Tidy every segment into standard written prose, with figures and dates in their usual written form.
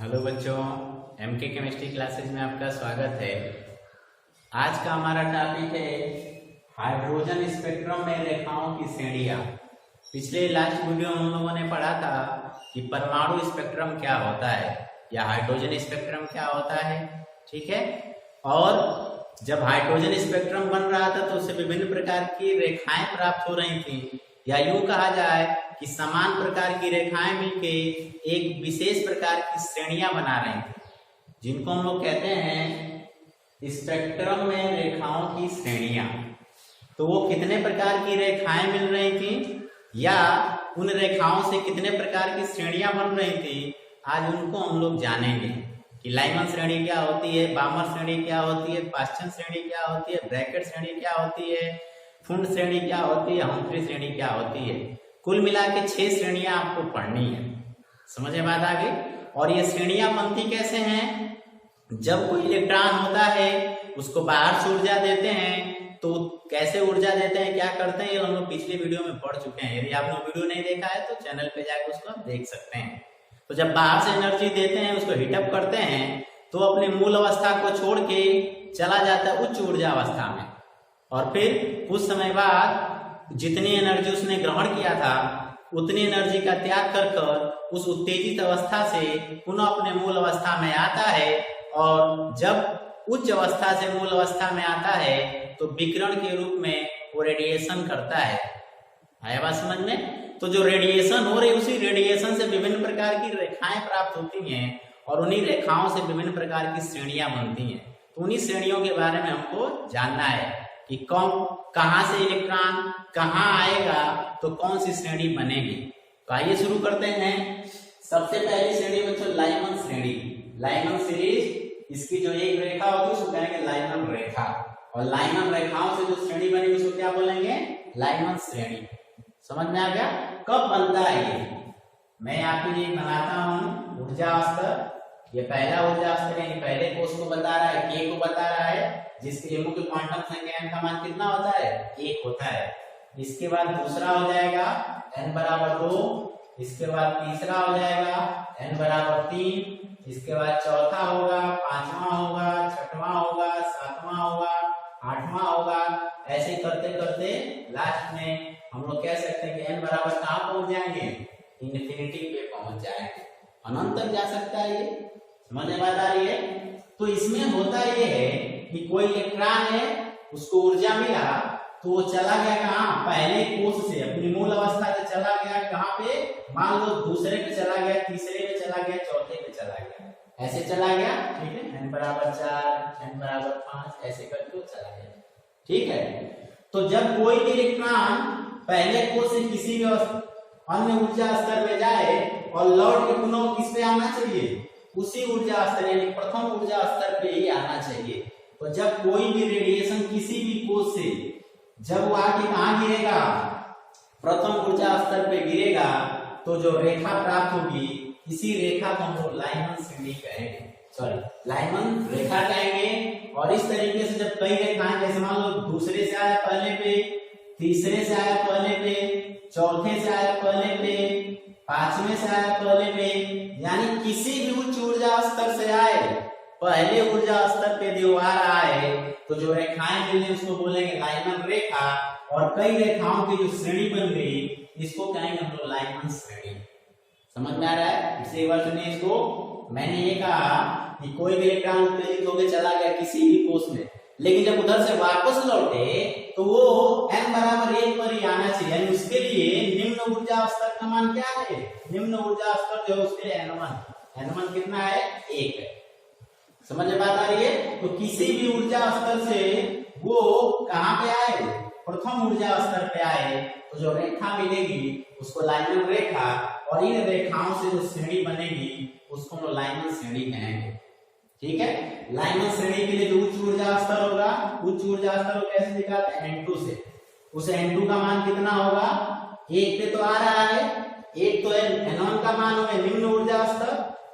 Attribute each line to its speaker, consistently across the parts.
Speaker 1: Hello बच्चों, MK chemistry classes में आपका स्वागत है। आज का हमारा टॉपिक है हाइड्रोजन स्पेक्ट्रम में रेखाओं की श्रेणियां। पिछले लास्ट वीडियो में हम लोगों ने पढ़ा था कि परमाणु स्पेक्ट्रम क्या होता है या हाइड्रोजन स्पेक्ट्रम क्या होता है, ठीक है। और जब हाइड्रोजन स्पेक्ट्रम बन रहा था तो उससे विभिन्न प्रकार की रेखाएं प्राप्त हो रही थी, या यूं कहा जाए कि समान प्रकार की रेखाएं मिलके एक विशेष प्रकार की श्रेणियां बना रही थी, जिनको हम लोग कहते हैं स्पेक्ट्रम में रेखाओं की श्रेणियां। तो वो कितने प्रकार की रेखाएं मिल रही थी या उन रेखाओं से कितने प्रकार की श्रेणियां बन रही थी, आज उनको हम लोग जानेंगे कि लाइमन श्रेणी क्या होती है, बामर श्रेणी क्या होती है, पाश्चन श्रेणी क्या होती है, ब्रैकेट श्रेणी क्या होती है, फुंड श्रेणी क्या होती है, हम्फ्री श्रेणी क्या होती है। कुल मिला के 6 श्रेणियां आपको पढ़नी है। समझ में बात आ गई। और ये श्रेणियां बनती कैसे हैं? जब कोई इलेक्ट्रॉन होता है उसको बाहर से ऊर्जा देते हैं, तो कैसे ऊर्जा देते हैं, क्या करते हैं, ये हम लोग पिछले वीडियो में पढ़ चुके हैं। यदि आपने वीडियो नहीं देखा है तो चैनल पे जाकर उसको आप देख सकते हैं। तो जब बाहर से एनर्जी देते हैं, उसको हीटअप करते हैं, तो अपने मूल अवस्था को छोड़ के चला जाता है उच्च ऊर्जा अवस्था में, और फिर कुछ समय बाद जितनी एनर्जी उसने ग्रहण किया था उतनी एनर्जी का त्याग कर कर उस उत्तेजित अवस्था से पुनः अपने मूल अवस्था में आता है। और जब उच्च अवस्था से मूल अवस्था में आता है तो विकिरण के रूप में वो रेडिएशन करता है। आया बात समझ में? तो जो रेडिएशन हो रही, उसी रेडिएशन से विभिन्न प्रकार की रेखाएं प्राप्त होती हैं और उन्हीं रेखाओं से विभिन्न प्रकार की श्रेणियां बनती हैं। तो उन्हीं श्रेणियों के बारे में हमको जानना है कि कहां से इलेक्ट्रॉन कहां आएगा तो कौन सी श्रेणी बनेगी। तो आइए शुरू करते हैं। सबसे पहली श्रेणी बच्चों लाइमन श्रेणी। लाइमन सीरीज, इसकी जो एक रेखा होगी उसको कहेंगे लाइमन रेखा, और लाइमन रेखाओं से जो श्रेणी बनेगी उसको क्या बोलेंगे? लाइमन श्रेणी। समझ में आ गया? कब बनता है ये? मैं आपके लिए बनाता हूं ऊर्जा स्तर। ये पहला ऊर्जा स्तर यानी पहले कोष को बता रहा है, के को बता रहा है, जिसके एमओ की क्वांटम संख्या n का मान कितना होता है? 1 होता है। इसके बाद दूसरा हो जाएगा n बराबर 2, इसके बाद तीसरा हो जाएगा n बराबर 3, इसके बाद चौथा होगा, पांचवा होगा, छठवां होगा, सातवां होगा, आठवां होगा। ऐसे करते करते लास्ट में हम लोग कह सकते हैं कि n बराबर कहां पहुंच जाएंगे? इन्फिनिटी पे पहुंच जाएंगे। अनंत तक जा सकता है ये। समझ में बात आ रही है? तो इसमें होता ये है कि कोई इलेक्ट्रॉन है, उसको ऊर्जा मिला तो वो चला गया कहां? पहले कोष से अपनी मूल अवस्था से चला गया कहां पे? मान लो दूसरे पे चला गया, तीसरे पे चला गया, चौथे पे चला गया, ऐसे चला गया। ठीक है, n बराबर 4, n बराबर 5 ऐसे करके वो चला गया। ठीक है। तो जब कोई भी इलेक्ट्रॉन पहले कोष से किसी भी अन्य ऊर्जा स्तर में जाए और लौट के पुनः किस पे आना चाहिए? उसी ऊर्जा स्तर यानी प्रथम ऊर्जा स्तर पे ही आना चाहिए। तो जब कोई भी रेडिएशन किसी भी कोष से जब वो आके कहां गिरेगा? प्रथम ऊर्जा स्तर पे गिरेगा, तो जो रेखा प्राप्त होगी इसी रेखा को हम लोग लाइमन श्रेणी कहेंगे, सॉरी लाइमन रेखा कहेंगे। और इस तरीके से जब कई रेखाएं, जैसे मान लो दूसरे से आया पहले पे, तीसरे से आया पहले पे, चौथे से आया पहले पे, पांचवें से आया पहले पे, यानी किसी भी उच्च ऊर्जा स्तर से आए, पहले ऊर्जा स्तर पे दीवार आए, तो जो रेखाएं मिली उसको बोलेंगे लाइमन रेखा। और कई रेखाओं की जो श्रेणी बन गई इसको कहेंगे हम लोग लाइमन श्रेणी। समझ में आ रहा है? इसे एक बार सुनिए इसको। मैंने ये कहा कि कोई भी इलेक्ट्रॉन उत्तेजित होकर चला गया किसी भी कोष में, लेकिन जब उधर से वापस लौटे तो वो n बराबर 1 पर ही आना चाहिए। यानी उसके लिए निम्न ऊर्जा स्तर का मान क्या है? निम्न ऊर्जा स्तर जो है उसके लिए n1 कितना है? 1 है। समझ में बात आ रही है? तो किसी भी ऊर्जा स्तर से वो कहां पे आए? प्रथम ऊर्जा स्तर पे आए, तो जो रेखा मिलेगी उसको लाइमन रेखा, और इन रेखाओं से जो श्रेणी बनेगी उसको हम लाइमन श्रेणी कहेंगे। ठीक है। लाइमन श्रेणी के लिए जो उच्च ऊर्जा स्तर होगा, उच्च ऊर्जा स्तर को कैसे दिखाते हैं? n2 से। उस n2 का मान कितना होगा? 1 पे तो आ रहा है, 1 तो n1 का मान होगा निम्न ऊर्जा स्तर,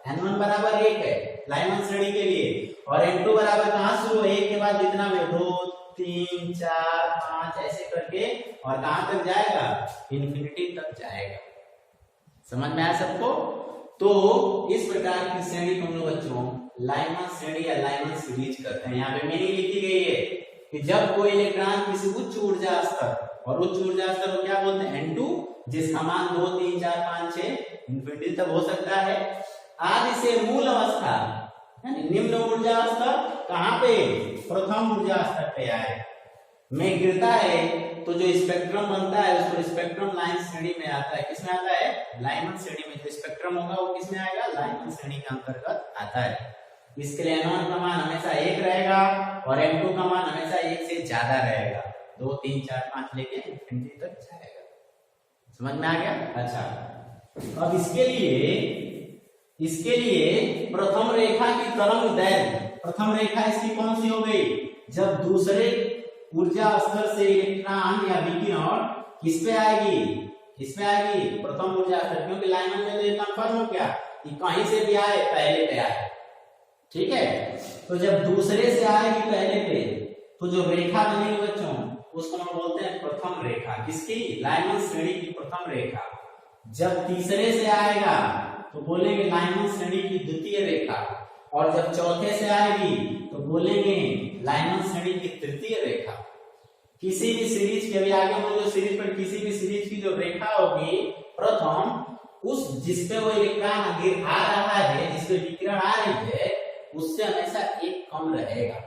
Speaker 1: n1 बराबर 1 है लाइमन श्रेणी के लिए। और n2 बराबर कहां शुरू है? 1 के बाद जितना भी 2, 3, 4, 5 ऐसे करके, और कहां तक जाएगा? इन्फिनिटी तक जाएगा। समझ में आया सबको? तो इस प्रकार की श्रेणी को हम लोग बच्चों लाइमन श्रेणी या लाइमन सीरीज करते हैं। यहाँ पे मीनिंग लिखी गई है कि जब कोई इलेक्ट्रॉन किसी उच्च ऊर्जा स्तर, और उच्च ऊर्जा स्तर को क्या बोलते हैं, N2, जिसका मान 2 3 4 5 6 इंफिनिटी तक हो सकता है, आदि से मूल अवस्था यानी निम्न ऊर्जा स्तर कहाँ पे, प्रथम ऊर्जा स्तर पे आए में गिरता है, तो जो स्पेक्ट्रम बनता है उसको स्पेक्ट्रम लाइन श्रेणी में आता है। किसमें आता है, लाइमन श्रेणी में। जो स्पेक्ट्रम होगा वो किसमें आएगा, लाइमन श्रेणी के अंतर्गत आता है। इसके लिए N1 का मान हमेशा 1 रहेगा और N2 का मान हमेशा 1 से ज्यादा रहेगा, 2 3 4 5 लेके इंफिनिटी तक जाएगा। समझ में आ गया? अच्छा, अब इसके लिए प्रथम रेखा की तरंग दैर्घ्य, प्रथम रेखा इसकी कौन सी हो गई, जब दूसरे ऊर्जा स्तर से इलेक्ट्रॉन या विकिरण किस पे आएगी, किस पे आएगी, प्रथम ऊर्जा स्तर, क्योंकि लाइमन में तो ये कंफर्म हो गया कि कहीं से भी आए पहले पे आए, ठीक है। तो जब दूसरे से आएगी पहले पे, तो जो रेखा बनेगी बच्चों उसको हम बोलते हैं प्रथम रेखा। किसकी, लाइमन श्रेणी की प्रथम रेखा। जब तीसरे से आएगा तो बोलेंगे लाइमन श्रेणी की द्वितीय रेखा, और जब चौथे से आएगी तो बोलेंगे लाइमन श्रेणी की तृतीय रेखा। किसी भी सीरीज के, अभी आगे हम जो सीरीज पर, किसी भी सीरीज की जो रेखा होगी प्रथम, उस जिसपे वो इलेक्ट्रॉन आ रहा है, जिसपे विकिरण आ रही है, उससे हमेशा एक कम रहेगा।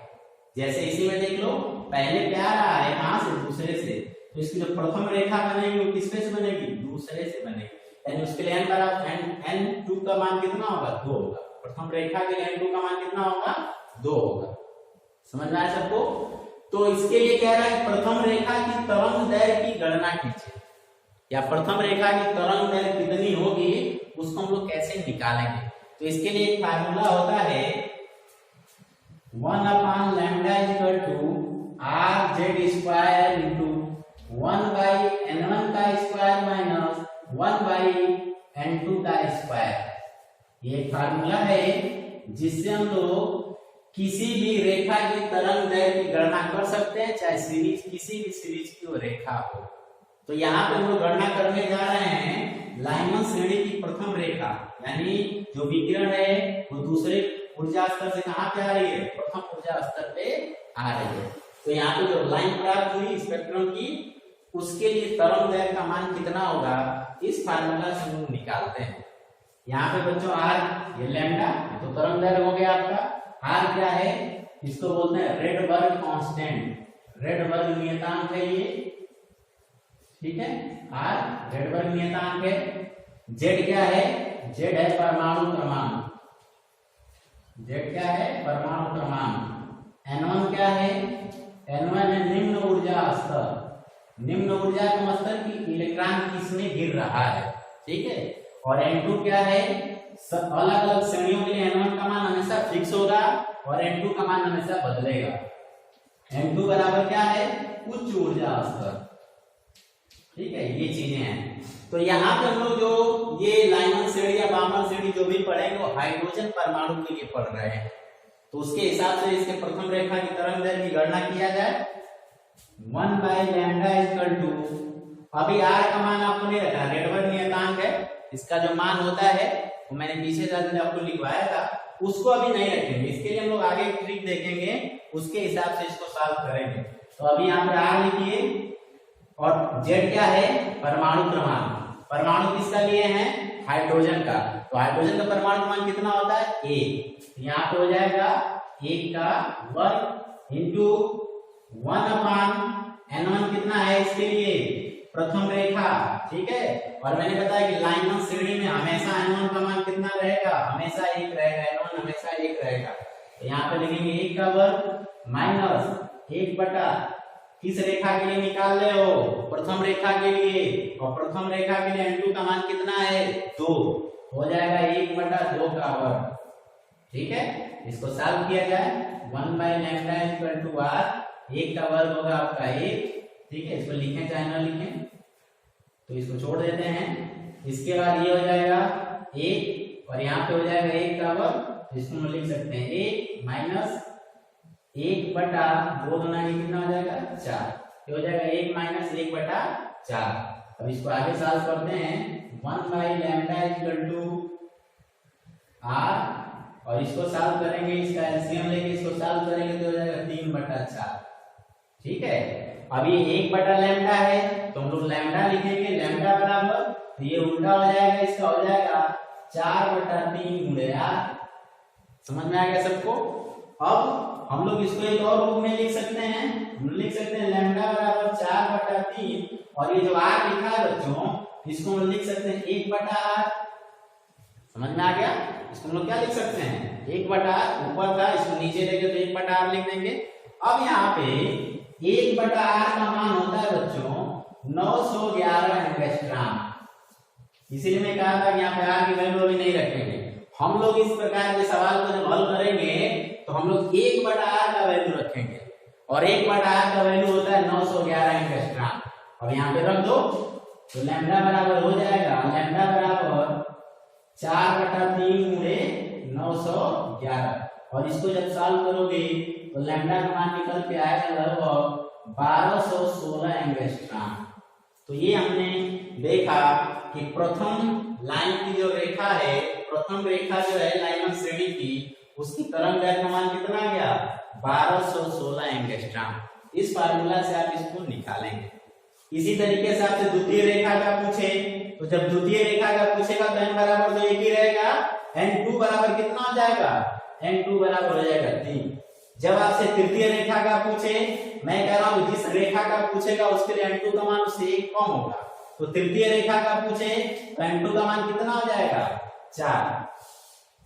Speaker 1: जैसे इसी में देख लो, पहले पे आ रहा है कहां से, दूसरे से, तो इसकी जो प्रथम रेखा बनेगी वो किसपे से बनेगी, दूसरे से बनेगी। यानी उसके लिए N2 का मान कितना होगा, 2 होगा। प्रथम रेखा के लिए N2 का मान कितना होगा, 2 होगा। समझ में आया सबको? तो इसके लिए कह रहा है प्रथम रेखा की तरंग दैर्घ्य की गणना कीजिए, या प्रथम रेखा की तरंग दैर्घ्य कितनी होगी उसको हम लोग कैसे निकालेंगे। तो इसके लिए एक फार्मूला होता है 1/λ = rz² into 1/n1 का स्क्वायर माइनस 1/n2 का स्क्वायर। ये फार्मूला है जिससे हम लोग किसी भी रेखा की तरंग दैर्घ्य की गणना कर सकते हैं, चाहे सीरीज, किसी भी सीरीज की वो रेखा हो। तो यहाँ पे हम लोग गणना करने जा रहे हैं लाइमन श्रेणी की प्रथम रेखा, यानी जो विकिरण है वो दूसरे ऊर्जा स्तर से कहाँ पे आ रही है, प्रथम ऊर्जा स्तर पे आ रही है। तो यहाँ पे जो लाइन प्राप्त हुई स्पेक्ट्रम की, उसके लिए तरंग दैर्घ्य का मान कितना होगा, इस फार्मूला से हम निकालते हैं। यहाँ पे बच्चों r ये लैम्डा, तो तरंग दैर्घ्य हो गया आपका। r क्या है, इसको बोलते हैं रेडबर्ग कांस्टेंट, रेडबर्ग नियतांक है ये, ठीक है। r रेडबर्ग नियतांक है। z क्या है, z है परमाणु क्रमांक, z क्या है, परमाणु क्रमांक। n1 क्या है, n1 है निम्न ऊर्जा स्तर, निम्न ऊर्जा के स्तर की इलेक्ट्रॉन किसमें गिर रहा है, ठीक है। और n2 क्या है, अलग अलग श्रेणियों के लिए n1 का मान हमेशा फिक्स होगा और n2 का मान हमेशा बदलेगा। n2 बराबर क्या है, उच्च ऊर्जा स्तर, ठीक है। ये चीजें हैं। तो यहाँ पे हम लोग जो ये लाइमन श्रेणी या बामन श्रेणी जो भी पढ़ेंगे वो हाइड्रोजन परमाणु के लिए पढ़ रहे हैं। तो उसके हिसाब से इसके प्रथम रेखा की तरंग दैर्घ्य की गणना किया जाए 1/λ = अभी r का मान आपको नहीं रखा, रेडबर्ग नियतांक है, इसका जो मान होता है वो मैंने पीछे जाकर आपको लिखवाया था, उसको अभी नहीं रखेंगे। इसके लिए हम लोग आगे एक ट्रिक देखेंगे, उसके हिसाब से इसको सॉल्व करेंगे। तो अभी यहाँ पे r लिखिए, और z क्या है, परमाणु क्रमांक। परमाणु किसका लिए हैं, हाइड्रोजन का। तो हाइड्रोजन का परमाणु क्रमांक कितना होता है, 1। यहाँ पे हो जाएगा 1 का वर्ग इंटू 1/n1 कितना है इसके लिए, प्रथम रेखा, ठीक है। और मैंने बताया कि लाइमन श्रेणी में हमेशा n1 का मान कितना रहेगा, हमेशा 1 रहेगा, n1 हमेशा 1 रहेगा। तो यहाँ पे लिखेंगे 1 का वर्ग माइनस 1/, किस रेखा के लिए निकाल रहे हो, प्रथम रेखा के लिए, और प्रथम रेखा के लिए n2 का मान कितना है, 2, हो जाएगा 1/2 का वर्ग, ठीक है। इसको सॉल्व किया जाए 1/λ = r, 1 का वर्ग होगा आपका 1, ठीक है। इसको लिखें चाहे ना लिखें, तो इसको छोड़ देते हैं। इसके बाद ये हो जाएगा 1 और यहाँ पे हो जाएगा 1 का वर्ग, तो इसको हम लिख सकते हैं 1 माइनस 1/2 गुना ये कितना हो जाएगा, 4। ये हो जाएगा 1 माइनस 1/4। अब इसको आगे सॉल्व करते हैं 1/λ = आर और इसको सॉल्व करेंगे, इसका एलसीएम लेके इसको सॉल्व करेंगे तो हो जाएगा 3/4। ठीक है, अब ये 1/लैम्डा है तो हम लोग लैम्डा लिखेंगे, लैम्डा बराबर तो ये उल्टा हो जाएगा, इसका हो जाएगा 4/3 गुणे आर। समझ में आ गया सबको? अब हम लोग इसको एक और रूप में लिख सकते हैं, हम लिख सकते हैं लैम्डा बराबर 4/3 और ये जो आर लिखा है बच्चों इसको हम लिख सकते हैं 1/r। समझ में आ गया? इसको हम लोग क्या लिख सकते हैं 1/r, ऊपर था इसको नीचे लेके तो 1/r लिख देंगे। अब यहाँ पे 1/r का मान होता है बच्चों 911 एंगस्ट्रॉम, इसीलिए मैं कहा था कि यहाँ पे r की वैल्यू अभी नहीं रखेंगे। हम लोग इस प्रकार के सवाल को जब हल करेंगे तो हम लोग 1/r का वैल्यू रखेंगे और 1/r का वैल्यू होता है 911 एंगस्ट्रॉम। और यहाँ पे रख दो तो लैम्डा बराबर हो जाएगा, लैम्डा बराबर 4/3 गुणे 911 और इसको जब सॉल्व करोगे तो लैम्डा का मान निकल के आएगा लगभग 1216 एंगस्ट्रॉम। तो ये हमने देखा कि प्रथम लाइन की जो रेखा है, प्रथम रेखा जो है लाइनमैन श्रेणी की, उसकी तरंग दैर्घ्य का मान कितना गया 1216 एंगस्ट्रॉम। इस फार्मूला से आप इसको निकालेंगे। इसी तरीके से आपसे द्वितीय रेखा का पूछे तो जब द्वितीय रेखा का पूछेगा तो n बराबर तो एक ही रहेगा, n2 बराबर कितना हो जाएगा, n2 बराबर हो जाएगा 3। जब आपसे तृतीय रेखा का पूछे, मैं कह रहा हूं जिस रेखा का पूछेगा उसके लिए n2 का मान उससे 1 कम होगा, तो तृतीय रेखा का पूछे तो n2 का मान कितना हो जाएगा 4।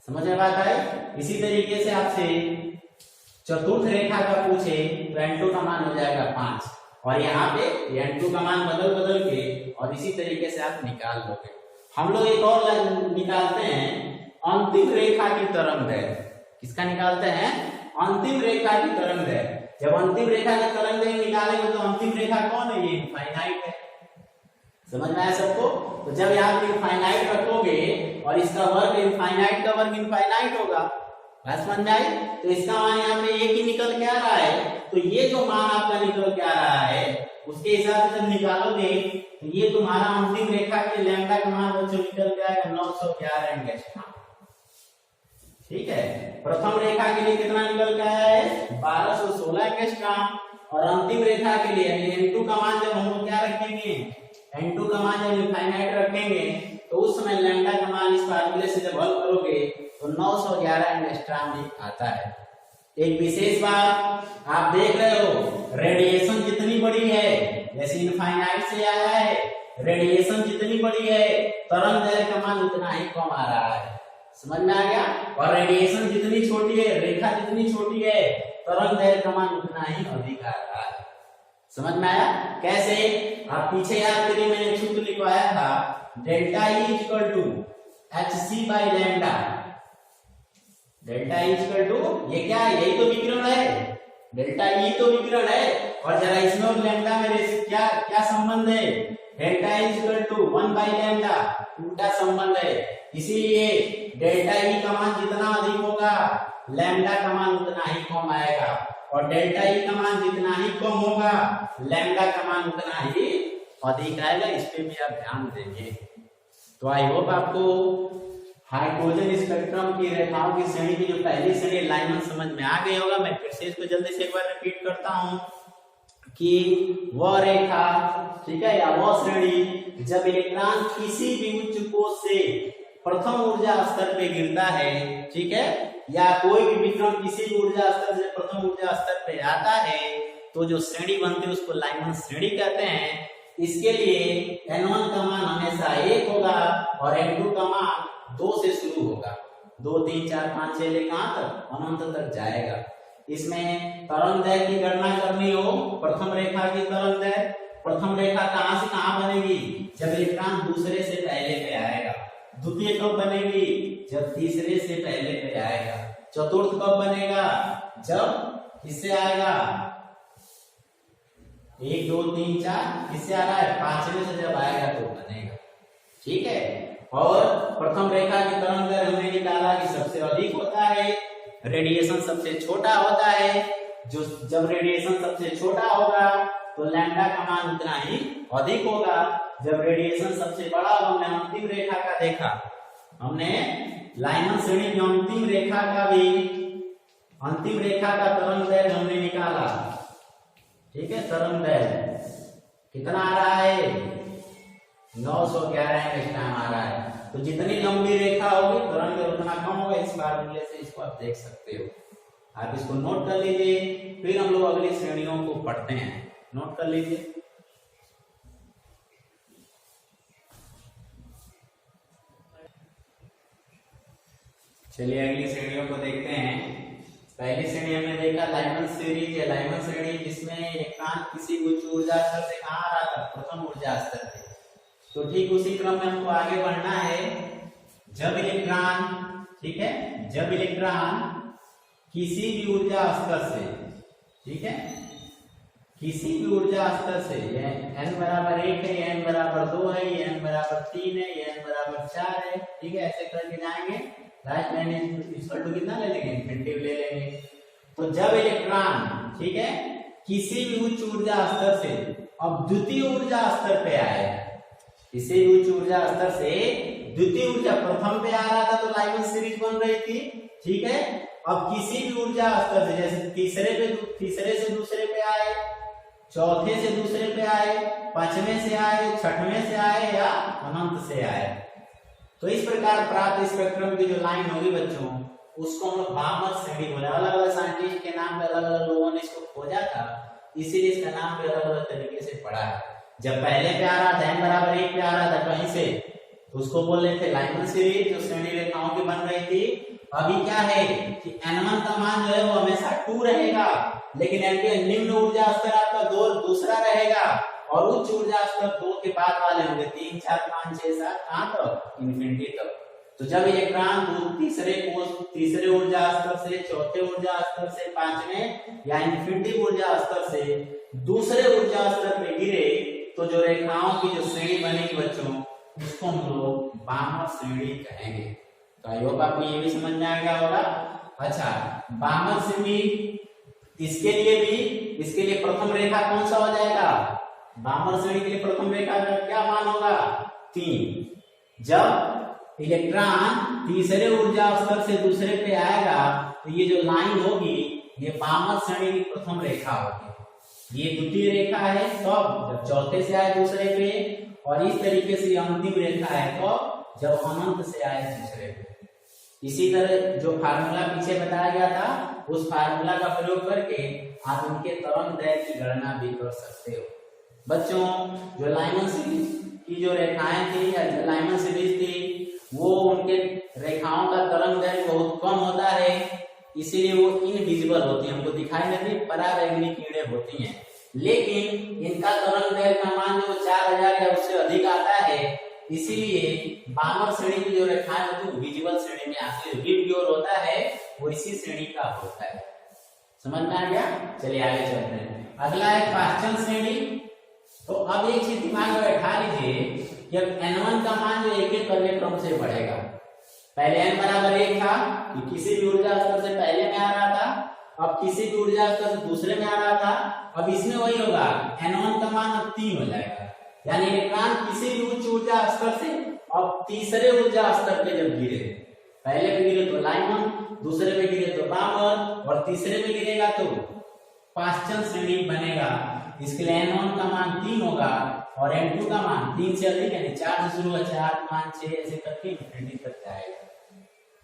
Speaker 1: समझ में बात आई? इसी तरीके से आपसे चतुर्थ रेखा का पूछे तो n2 का मान हो जाएगा 5 और यहाँ पे n2 का मान बदल के और इसी तरीके से आप निकाल लोगे। हम लोग एक और निकालते हैं अंतिम रेखा की तरंग दैर्घ्य। किसका निकालते हैं? अंतिम रेखा की तरंग दैर्घ्य। जब अंतिम रेखा की तरंग दैर्घ्य निकालेंगे तो अंतिम रेखा कौन है? ये इनफाइनाइट है। समझ में आया सबको? तो जब यहाँ पे इनफाइनाइट रखोगे और इसका वर्ग इनफाइनाइट का वर्ग इनफाइनाइट होगा, बात समझ में आई? तो इसका मान यहाँ पे एक ही निकल के आ रहा है, तो ये जो मान आपका निकल के आ रहा है उसके हिसाब से जब निकालोगे तो ये तुम्हारा अंतिम रेखा के लैम्डा का मान बच्चों निकल के आएगा 911 एंगस्ट्रॉम। ठीक है, प्रथम रेखा के लिए कितना निकल के आया है 1216 एंगस्ट्रॉम और अंतिम रेखा के लिए n2 का मान जब हम लोग क्या रखेंगे, n2 का मान जब इनफाइनाइट रखेंगे तो उस समय लैम्डा का मान इस फार्मूले से जब हल करोगे तो 911 एंगस्ट्रॉम आता है। एक विशेष बात आप देख रहे हो, रेडिएशन जितनी बड़ी है, जैसे इनफाइनाइट से आया है, रेडिएशन जितनी बड़ी है तरंग दैर्घ्य का मान उतना ही कम आ रहा है। समझ में आ गया? और रेडिएशन जितनी छोटी है, रेखा जितनी छोटी है, तरंग दैर्घ्य का मान उतना ही अधिक आ रहा है। समझ में आया? कैसे? आप पीछे याद करिए, मैंने सूत्र लिखवाया था delta E equal to hc by lambda. Delta E equal to ये क्या है? यही तो विकिरण है, डेल्टा E तो विकिरण है और जरा इसमें और लैम्डा में क्या क्या संबंध है? Delta E equal to 1 by lambda, उल्टा संबंध है। इसीलिए डेल्टा E का मान जितना अधिक होगा लैम्डा का मान उतना ही कम आएगा और डेल्टा E का मान जितना ही कम होगा लैम्डा का मान उतना ही अधिक आएगा। इस पे भी आप ध्यान देंगे। तो आई होप आपको हाइड्रोजन स्पेक्ट्रम की रेखाओं की श्रेणी की जो पहली श्रेणी लाइनमैन समझ में आ गई होगा। मैं फिर से इसको जल्दी से एक बार रिपीट करता हूं कि वह रेखा, ठीक है, या वह श्रेणी जब इलेक्ट्रॉन किसी भी उच्च कोश से प्रथम ऊर्जा स्तर पे गिरता है, ठीक है, या कोई भी विकिरण किसी भी ऊर्जा स्तर से प्रथम ऊर्जा स्तर पे आता है, तो जो श्रेणी बनती है उसको लाइनमैन श्रेणी कहते हैं। इसके लिए n1 का मान हमेशा 1 होगा और n2 का मान 2 से शुरू होगा, 2 3 4 5 6 लेकर कहां तक, अनंत तक जाएगा। इसमें तरंग दैर्घ्य की गणना करनी हो, प्रथम रेखा की तरंग दैर्घ्य, प्रथम रेखा कहां से कहां बनेगी, जब इलेक्ट्रॉन दूसरे से पहले पे आएगा। द्वितीय कब बनेगी, जब तीसरे से पहले पे आएगा। चतुर्थ कब बनेगा, जब किससे आएगा, 1 2 3 4 किससे आ रहा है, पांचवें से जब आएगा तो बनेगा। ठीक है, और प्रथम रेखा की तरंग दैर्घ्य हमने निकाला कि सबसे अधिक होता है, रेडिएशन सबसे छोटा होता है। जो जब रेडिएशन सबसे छोटा होगा तो लैम्डा का मान उतना ही अधिक होगा। जब रेडिएशन सबसे बड़ा होगा, हमने अंतिम रेखा का देखा, हमने लाइनमैन श्रेणी की अंतिम रेखा का तरंग दैर्घ्य हमने निकाला। ठीक है, तरंग दैर्घ्य कितना आ रहा है? 911 एंगस्ट्रॉम आ रहा है। तो जितनी लंबी रेखा होगी तरंग दैर्घ्य उतना कम होगा। इस फार्मूले से इसको आप देख सकते हो। आप इसको नोट कर लीजिए, फिर हम लोग अगली श्रेणियों को पढ़ते हैं। नोट कर लीजिए। चलिए अगली श्रेणियों को देखते हैं। पहली श्रेणी हमने देखा लाइमन सीरीज है। लाइमन श्रेणी जिसमें इलेक्ट्रॉन किसी उच्च ऊर्जा स्तर से कहां आ रहा था? प्रथम ऊर्जा स्तर से। तो ठीक उसी क्रम में हमको आगे बढ़ना है। जब इलेक्ट्रॉन, ठीक है, जब इलेक्ट्रॉन किसी भी ऊर्जा स्तर से, ठीक है, किसी भी ऊर्जा स्तर से, n बराबर 1 है, n बराबर 2 है, n बराबर 3 है, n बराबर 4 है, ठीक है, ऐसे करके जाएंगे। लास्ट में इसका कितना ले लेंगे? इन्फिनिटी ले लेंगे। तो जब इलेक्ट्रॉन, ठीक है, किसी भी उच्च ऊर्जा स्तर से अब द्वितीय ऊर्जा स्तर पे आए, किसी भी उच्च ऊर्जा स्तर से द्वितीय ऊर्जा, प्रथम पे आ रहा था तो लाइमन सीरीज बन रही थी, ठीक है। अब किसी भी ऊर्जा स्तर से, जैसे तीसरे से दूसरे पे आए, चौथे से दूसरे पे आए, पांचवें से आए, छठवें से आए या अनंत से आए, तो इस प्रकार प्राप्त स्पेक्ट्रम की जो लाइन होगी बच्चों, उसको हम लोग बामर श्रेणी बोले। अलग अलग साइंटिस्ट के नाम पे अलग अलग लोगों ने इसको खोजा था, इसीलिए इसका नाम भी अलग अलग तरीके से पड़ा है। जब पहले पे आ रहा था n बराबर 1 पे आ रहा था कहीं से, तो उसको बोल रहे थे लाइमन सीरीज, जो श्रेणी रेखाओं की बन रही थी। अभी क्या है कि n1 का मान जो है वो हमेशा 2 रहेगा, लेकिन निम्न ऊर्जा स्तर आपका दूसरा रहेगा और उच्च ऊर्जा स्तर 2 के बाद वाले होंगे 3, 4, 5, 6, 7 कहां तक? इन्फिनिटी तक। तो जब इलेक्ट्रॉन तीसरे ऊर्जा स्तर से, चौथे ऊर्जा स्तर से, पांचवें या इन्फिनिटी ऊर्जा स्तर से दूसरे ऊर्जा स्तर पे गिरे, तो जो रेखाओं की जो श्रेणी बनेगी बच्चों, उसको हम लोग बामर श्रेणी कहेंगे। तो आई होप आपको ये भी समझ में आ गया होगा। अच्छा, बामर श्रेणी, इसके लिए प्रथम रेखा कौन सा हो जाएगा? बामर श्रेणी के लिए प्रथम रेखा का क्या मान होगा? 3। जब इलेक्ट्रॉन तीसरे ऊर्जा स्तर से दूसरे पे आएगा, तो ये जो लाइन होगी ये बामर श्रेणी की प्रथम रेखा होगी। ये द्वितीय रेखा है तब जब चौथे से आए दूसरे पे, और इस तरीके से अंतिम रेखा है तो जब अनंत से आए दूसरे पे। इसी तरह जो फार्मूला पीछे बताया गया था, उस फार्मूला का प्रयोग करके आप उनके तरंग दैर्घ्य की गणना भी कर सकते हो। बच्चों, जो लाइमन सीरीज की जो रेखाएं थी या जो लाइमन सीरीज थी, वो उनके रेखाओं का तरंग दैर्घ्य बहुत कम होता है, इसीलिए वो इनविजिबल होती है, हमको दिखाई नहीं देती, पराबैंगनी किरणें होती हैं। लेकिन इनका तरंग दैर्घ्य का मान जो 4000 या उससे अधिक आता है, इसीलिए बामर श्रेणी की जो रेखाएं होती है विजिबल श्रेणी में आती है। विव योर होता है वो इसी श्रेणी का होता है। समझ में आ गया? चलिए आगे चलते हैं। अगला है पाश्चन श्रेणी। तो अब एक चीज दिमाग में बैठा लीजिए कि अब n1 का मान जो एक एक करके क्रम से बढ़ेगा। पहले n बराबर 1 था कि किसी भी ऊर्जा स्तर से पहले में आ रहा था, अब किसी भी ऊर्जा स्तर से दूसरे में आ रहा था। अब इसमें वही होगा, n1 का मान अब 3 हो जाएगा, यानी इलेक्ट्रॉन किसी भी उच्च ऊर्जा स्तर से अब तीसरे ऊर्जा स्तर पे जब गिरे, पहले पे गिरे तो लाइमन, दूसरे पे गिरे तो बामर, और तीसरे में गिरेगा तो पाश्चन श्रेणी बनेगा। इसके लिए n1 का मान 3 होगा और n2 का मान 3 से अधिक, यानी 4 से शुरू होगा, 4, 5, 6 ऐसे करके इन्फिनिटी तक जाएगा।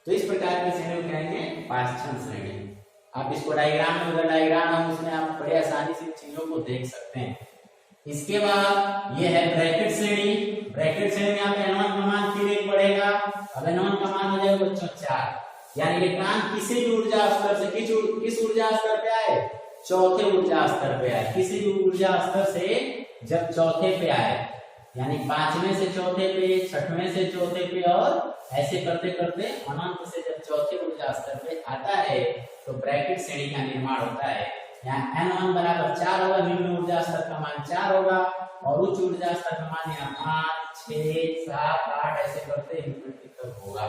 Speaker 1: तो इस प्रकार की श्रेणी कहेंगे पाश्चन श्रेणी। आप इसको डायग्राम में, अगर डायग्राम है उसमें आप बड़े आसानी से चीजों को देख सकते हैं। इसके बाद ये है ब्रैकेट श्रेणी। ब्रैकेट श्रेणी में आप n1 का मान फिर 1 बढ़ेगा। अब n1 का मान हो जाएगा बच्चों 4, यानी इलेक्ट्रॉन किसी भी ऊर्जा स्तर से किस ऊर्जा स्तर पे आए? चौथे ऊर्जा स्तर पे आए। किसी भी ऊर्जा स्तर से जब चौथे पे आए, यानी 5वें से चौथे पे, 6वें से चौथे पे, और ऐसे करते करते अनंत से जब चौथे ऊर्जा स्तर पे आता है, तो ब्रैकेट श्रेणी का निर्माण होता है। यहाँ n1 बराबर 4 होगा, निम्न ऊर्जा स्तर का मान 4 होगा, और उच्च ऊर्जा स्तर का मान यहाँ 5, 6, 7, 8 ऐसे करते इन्फिनिटी तक होगा।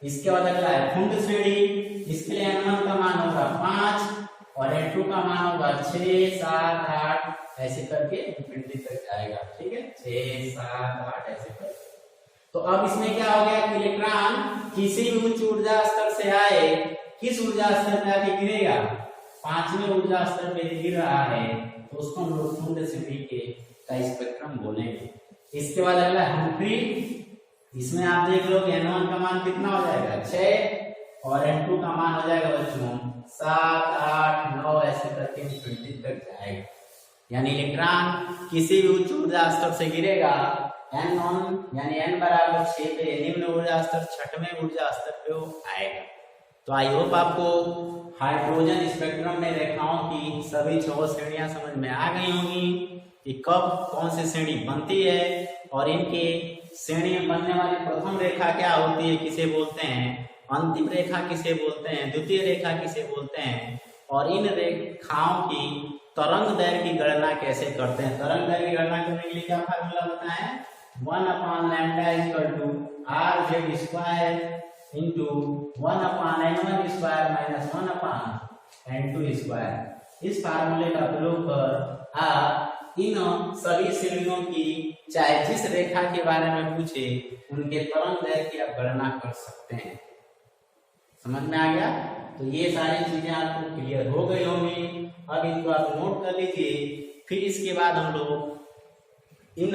Speaker 1: इसके बाद अगला है फुंड श्रेणी। इसके लिए n1 का मान होगा 5 और n2 का मान होगा 6, 7, 8 ऐसे करके इन्फिनिटी तक जाएगा। ठीक है, 6, 7, 8 ऐसे करके। तो अब इसमें क्या हो गया कि इलेक्ट्रॉन किसी भी उच्च ऊर्जा स्तर से आए, किस ऊर्जा स्तर पे आके गिरेगा, 5वें ऊर्जा स्तर पे गिर रहा है तो उसको हम लोग शून्य से पीके का स्पेक्ट्रम बोलेंगे। इसके बाद अगला हम्फ्री, इसमें आप देख लो कि N1 का मान कितना हो जाएगा 6 और N2 का मान हो जाएगा बच्चों 7, 8, 9 ऐसे करके इन्फिनिटी तक जाएगा। यानी इलेक्ट्रॉन किसी भी उच्च ऊर्जा स्तर से गिरेगा N1 यानी N बराबर 6 पे, निम्न ऊर्जा स्तर 6वें ऊर्जा स्तर पे वो आएगा। तो आई होप आपको हाइड्रोजन स्पेक्ट्रम में रेखाओं की सभी 6 श्रेणियां समझ में आ गई होंगी कि कब कौन सी श्रेणी बनती है और इनके श्रेणी में बनने वाली प्रथम रेखा क्या होती है, किसे बोलते हैं, अंतिम रेखा किसे बोलते हैं, द्वितीय रेखा किसे बोलते हैं, और इन रेखाओं की तरंग दैर्घ्य की गणना कैसे करते हैं। तरंग दैर्घ्य की गणना करने के लिए क्या फार्मूला होता है, 1/λ = RZ² into 1/N1² minus 1/N2²। इस फार्मूले का प्रयोग कर आप इन सभी श्रेणियों की चाहे जिस रेखा के बारे में पूछे उनके तरंग दैर्घ्य की आप गणना कर सकते हैं। समझ में आ गया? तो ये सारी चीजें आपको क्लियर हो गई होंगी। अब इनको आप नोट कर लीजिए। फिर इसके बाद हम लोग इन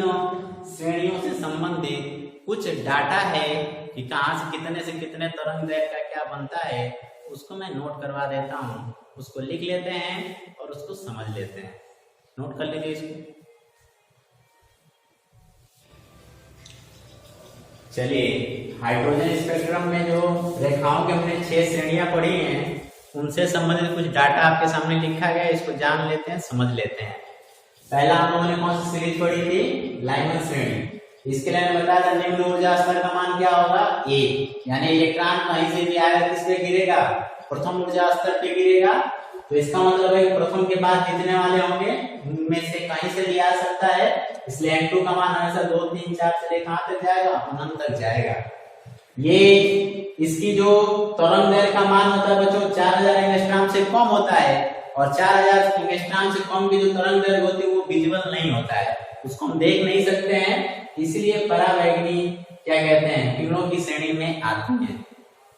Speaker 1: श्रेणियों से संबंधित कुछ डाटा है कि कहां से कितने तरंग दैर्घ्य का क्या बनता है, उसको मैं नोट करवा देता हूं। उसको लिख लेते हैं और उसको समझ लेते हैं। नोट कर लीजिए इसको। चलिए, हाइड्रोजन स्पेक्ट्रम में जो रेखाओं के हमने 6 श्रेणियां पढ़ी हैं उनसे संबंधित कुछ डाटा आपके सामने लिखा गया है, इसको जान लेते हैं, समझ लेते हैं। पहला हम लोगों ने कौन सी सीरीज पढ़ी थी, लाइमन श्रेणी। इसके लिए मैंने बताया था निम्न ऊर्जा स्तर का मान क्या होगा, A, यानी इलेक्ट्रॉन कहीं से भी आएगा किस पे गिरेगा, प्रथम ऊर्जा स्तर पे गिरेगा। तो इसका मतलब है प्रथम के बाद जितने वाले होंगे उनमें से कहीं से भी आ सकता है, इसलिए N2 का मान हमेशा 2, 3, 4 से कहां तक जाएगा, अनंत तक जाएगा। ये इसकी जो तरंग दैर्घ्य का मान होता है बच्चों 4000 एंगस्ट्रॉम से कम होता है, और 4000 एंगस्ट्रॉम से कम की जो तरंग दैर्घ्य होती है वो विजिबल नहीं होता है, उसको हम देख नहीं सकते हैं, इसलिए परावैगनी क्या कहते हैं, किरणों की श्रेणी में आती है।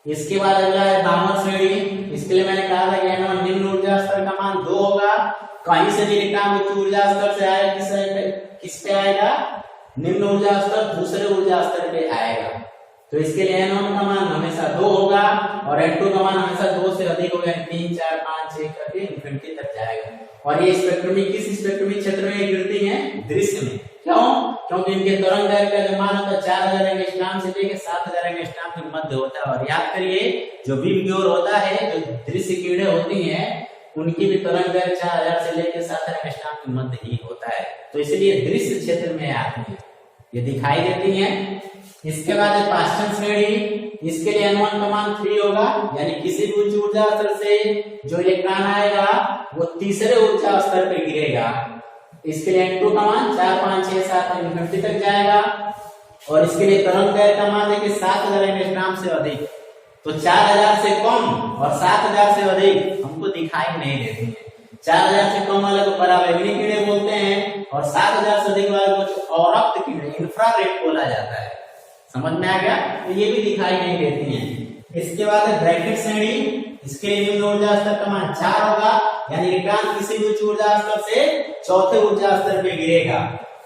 Speaker 1: इसके बाद अगला है दामन श्रेणी। इसके लिए मैंने कहा था कि N1 निम्न ऊर्जा स्तर का मान 2 होगा। कहीं से भी इलेक्ट्रॉन उच्च ऊर्जा स्तर से आएगा किस पे आएगा, निम्न ऊर्जा स्तर दूसरे ऊर्जा स्तर पे आएगा। तो इसके लिए N1 का मान हमेशा 2 होगा और N2 का मान हमेशा 2 से अधिक होगा, 3, 4, 5, 6 करके इन्फिनिटी तक जाएगा। और ये स्पेक्ट्रमी किस स्पेक्ट्रमी क्षेत्र में गिरती हैं, दृश्य में। क्यों? क्योंकि इनके तरंग दैर्घ्य का जो मान होता है 4000 एंगस्ट्रॉम से लेकर 7000 एंगस्ट्रॉम के मध्य होता है। और याद करिए जो विबग्योर होता है, जो दृश्य किरणें होती हैं, उनकी भी तरंग दैर्घ्य 4000 से लेकर 7000 एंगस्ट्रॉम के मध्य ही होता है। तो इसलिए दृश्य क्षेत्र में आती है, ये दिखाई देती है। इसके बाद है पाश्चन श्रेणी। इसके लिए N1 का मान 3 होगा, यानी किसी भी उच्च ऊर्जा स्तर से जो इलेक्ट्रॉन आएगा वो तीसरे ऊर्जा स्तर पे गिरेगा। इसके लिए N2 का मान 4, 5, 6, 7 इन्फिनिटी तक जाएगा। और इसके लिए तरंग दैर्घ्य का मान देखिए 7000 एंगस्ट्रॉम से अधिक। तो 4000 से कम और 7000 से अधिक हमको दिखाई नहीं देती है। 4000 से कम वाले को परावैगनी किरणें बोलते हैं और 7000 से अधिक वाले को अवरक्त किरणें, इंफ्रारेड बोला जाता है। समझ में आ गया? तो ये भी दिखाई नहीं देती हैं। इसके बाद है ब्रैकेट श्रेणी। इसके लिए निम्न ऊर्जा स्तर का मान 4 होगा, यानी इलेक्ट्रॉन किसी भी उच्च ऊर्जा स्तर से चौथे ऊर्जा स्तर पे गिरेगा।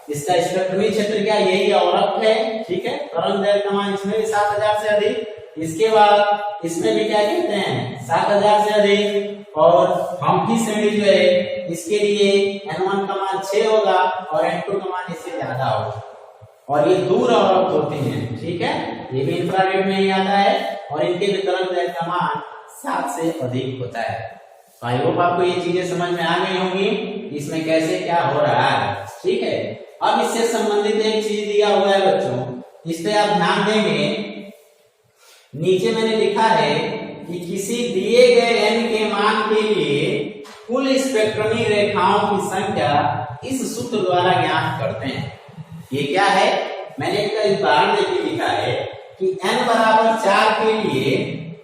Speaker 1: इसका स्पेक्ट्रमी क्षेत्र क्या, यही अवरक्त है, ठीक है। तरंग दैर्घ्य का मान इसमें भी 7000 से अधिक। इसके बाद इसमें भी क्या कहते हैं, 7000 से अधिक। और हम्फ्री श्रेणी जो है इसके लिए N1 का मान 6 होगा और N2 का मान इससे ज्यादा होगा। और ये दूर अवरक्त होती हैं, ठीक है, ये भी इंफ्रारेड में ही आता है और इनके भी तरंग दैर्घ्य का मान 7 से अधिक होता है। तो आई होप आपको ये चीजें समझ में आ गई होंगी, इसमें कैसे क्या हो रहा है, ठीक है। अब इससे संबंधित एक चीज दिया हुआ है बच्चों, इस पे आप ध्यान देंगे। नीचे मैंने लिखा है कि किसी दिए गए n के मान के लिए कुल स्पेक्ट्रमी रेखाओं की संख्या इस सूत्र द्वारा ज्ञात करते हैं। ये क्या है, मैंने एक उदाहरण देके लिखा है कि n बराबर 4 के लिए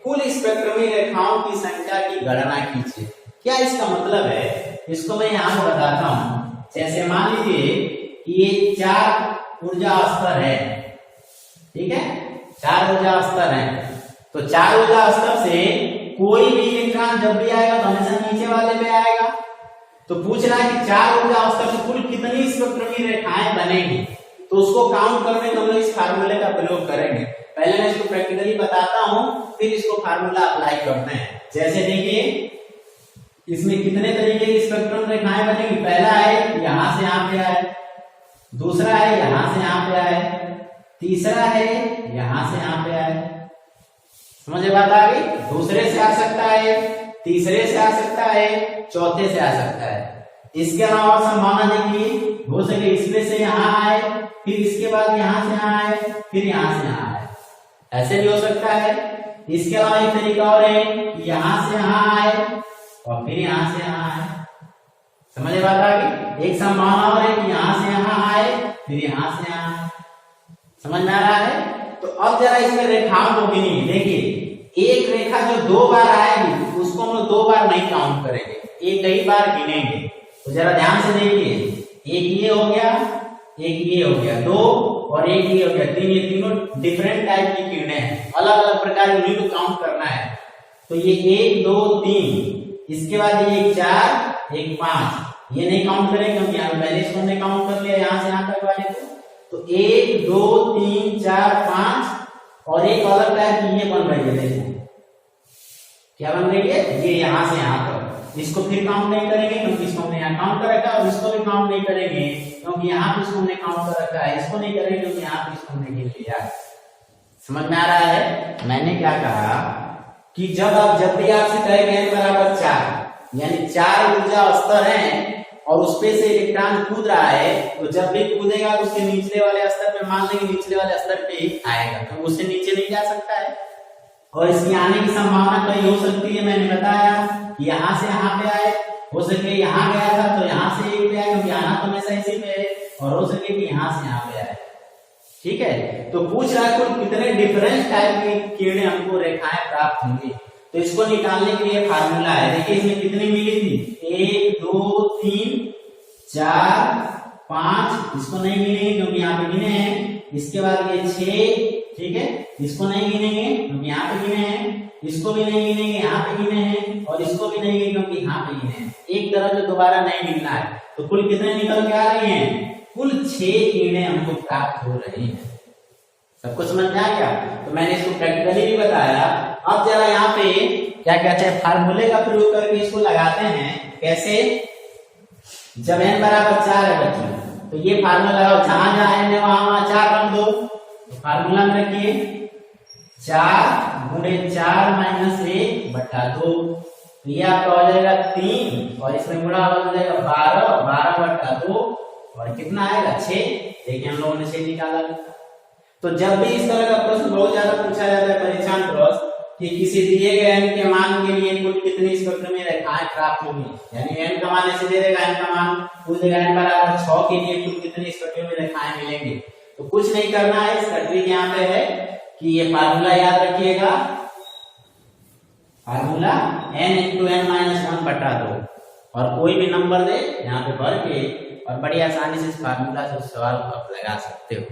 Speaker 1: कुल स्पेक्ट्रमी रेखाओं की संख्या की गणना कीजिए। क्या इसका मतलब है, इसको मैं यहां बताता हूं। जैसे मान लीजिए कि ये 4 ऊर्जा स्तर है, ठीक है, 4 ऊर्जा स्तर है। तो चार ऊर्जा स्तर से कोई भी इलेक्ट्रॉन जब भी आएगा तो हमेशा नीचे वाले पे आएगा। तो पूछ रहा है कि चार ऊर्जा स्तर से कुल कितनी स्पेक्ट्रमी रेखाएं बनेगी, तो उसको काउंट करने के हम लोग इस फार्मूले का प्रयोग करेंगे। पहले मैं इसको प्रैक्टिकली बताता हूं, फिर इसको फार्मूला अप्लाई करते हैं। जैसे देखिए इसमें कितने तरीके की स्पेक्ट्रम रेखाएं बनेगी। पहला है यहां से यहां पे आए, दूसरा है यहां से यहां पे आए, तीसरा है यहां से यहां पे आए। समझे बात आ गई? दूसरे से आ सकता है, तीसरे से आ सकता है, चौथे से आ सकता है। इसके अलावा संभावना देखिए हो सके इसमें से यहां आए, फिर इसके बाद यहां से यहां आए, फिर यहां से यहां आए, ऐसे भी हो सकता है। इसके अलावा एक तरीका और है कि यहां से यहां आए और फिर यहां से यहां आए। समझे बात आ गई? एक संभावना और है कि यहां से यहां आए, फिर यहां से यहां आए। समझ में आ रहा है? तो अब जरा इसमें रेखाओं को गिनिए। देखिए एक रेखा जो दो बार आएगी उसको हम लोग दो बार नहीं काउंट करेंगे, एक ही बार गिनेंगे। तो जरा ध्यान से देखिए, एक ये हो गया, एक ये हो गया, दो और एक ये हो गया, तीन। ये तीनों डिफरेंट टाइप की किरणें हैं, अलग अलग प्रकार की, उन्हीं को काउंट करना है। तो ये एक दो तीन, इसके बाद ये एक चार, एक पांच, ये नहीं काउंट करेंगे क्योंकि यहाँ पहले इसको हमने काउंट कर लिया यहां से यहां तक वाले को। तो एक दो तीन चार पांच और एक अलग टाइप की ये बन रही है। देखो क्या बन रही है, ये यहां से यहां तक। इसको फिर काउंट नहीं करेंगे क्योंकि इसको हमने यहाँ काउंट कर रखा है, और इसको भी काउंट नहीं करेंगे क्योंकि यहाँ पे इसको हमने काउंट कर रखा है। इसको नहीं करेंगे क्योंकि यहाँ पे इसको हमने गिन लिया। समझ में आ रहा है? मैंने क्या कहा कि जब भी आपसे कहेंगे n बराबर 4, यानी 4 ऊर्जा स्तर हैं और उसपे से इलेक्ट्रॉन कूद रहा है, तो जब भी कूदेगा तो उसके निचले वाले स्तर पे, मान लेंगे निचले वाले स्तर पे ही आएगा, तो उससे नीचे नहीं जा सकता है। और इसकी आने की संभावना कई हो सकती है। मैंने बताया कि यहाँ से यहाँ पे आए, हो सके यहाँ गया था तो यहाँ से एक पे आए, क्योंकि आना तो हमेशा इसी पे है, और हो सके कि यहाँ से यहाँ पे आए। ठीक है, तो पूछ रहा है कुल कितने डिफरेंट टाइप की किरणें हमको रेखाएं प्राप्त होंगी। तो इसको निकालने के लिए फार्मूला है। देखिए इसमें कितनी मिली थी, 1 2 3 4 5, इसको नहीं गिनेंगे क्योंकि यहाँ पे गिने हैं। इसके बाद ये 6, ठीक है, इसको नहीं गिनेंगे क्योंकि यहाँ पे गिने हैं, इसको भी नहीं गिनेंगे, यहाँ पे गिने हैं, और इसको भी नहीं गिनेंगे क्योंकि यहाँ पे गिने हैं। एक तरह से दोबारा नहीं गिनना है। तो कुल कितने निकल के आ रही हैं, कुल 6 किरणें हमको प्राप्त हो रही हैं। सबको समझ में आ गया? तो मैंने इसको प्रैक्टिकली भी बताया। अब जरा यहाँ पे क्या कहते हैं, फार्मूले का प्रयोग करके इसको लगाते हैं। कैसे? जब n बराबर 4 है बच्चों, तो ये फार्मूला लगाओ, जहां जहां n है वहां 4 रख दो। तो फार्मूला में रखिए 4 गुणे 4 माइनस 1 बटा 2, तो ये आपका हो जाएगा 3, और इसमें गुणा हो जाएगा 12, 12 बटा 2, और कितना आएगा 6। देखिए हम लोगों ने 6 निकाला। तो जब भी इस तरह का प्रश्न बहुत ज्यादा पूछा जाता है परीक्षा में प्रश्न कि किसी दिए गए n के मान के लिए कुल कितनी स्पेक्ट्रमी रेखाएं प्राप्त होंगी, यानी n का मान ऐसे दे देगा, n का मान पूछ देगा n बराबर 6 के लिए कुल कितनी स्पेक्ट्रमी रेखाएं मिलेंगी। तो कुछ नहीं करना है, इसका ट्रिक यहाँ पे है कि ये फार्मूला याद रखिएगा, फार्मूला n × n-1 बटा 2, और कोई भी नंबर दे यहाँ पे भर के, और बड़ी आसानी से इस फार्मूला से सवाल आप लगा सकते हो।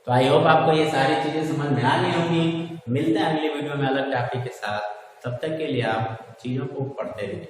Speaker 1: तो आई होप आपको ये सारी चीजें समझ में आ गई होंगी। मिलते हैं अगली वीडियो में अलग टॉपिक के साथ, तब तक के लिए आप चीजों को पढ़ते रहिए।